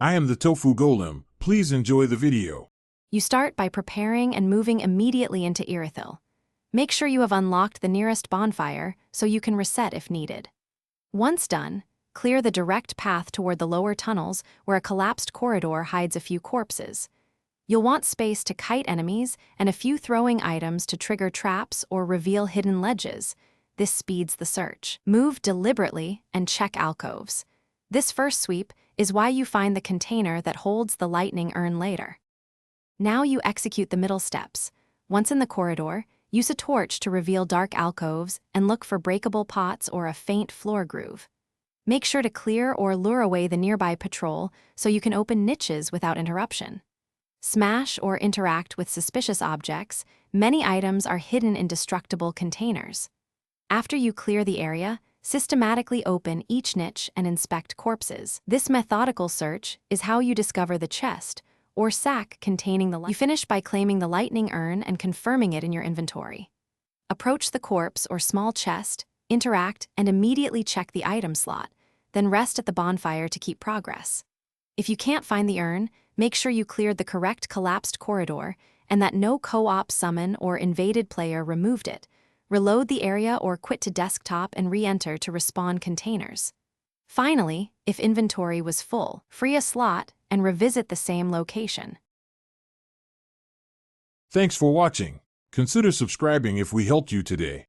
I am the tofu golem. Please enjoy the video. You start by preparing and moving immediately into Irithyll. Make sure you have unlocked the nearest bonfire so you can reset if needed. Once done, clear the direct path toward the lower tunnels where a collapsed corridor hides a few corpses. You'll want space to kite enemies and a few throwing items to trigger traps or reveal hidden ledges. This speeds the search. Move deliberately and check alcoves. This first sweep is why you find the container that holds the lightning urn later. Now you execute the middle steps. Once in the corridor, use a torch to reveal dark alcoves and look for breakable pots or a faint floor groove. Make sure to clear or lure away the nearby patrol so you can open niches without interruption. Smash or interact with suspicious objects. Many items are hidden in destructible containers. After you clear the area, systematically open each niche and inspect corpses. This methodical search is how you discover the chest or sack containing the You finish by claiming the lightning urn and confirming it in your inventory. Approach the corpse or small chest, interact, and immediately check the item slot, then rest at the bonfire to keep progress. If you can't find the urn, make sure you cleared the correct collapsed corridor and that no co-op summon or invaded player removed it. Reload the area or quit to desktop and re-enter to respawn containers. Finally, if inventory was full, free a slot and revisit the same location. Thanks for watching. Consider subscribing if we helped you today.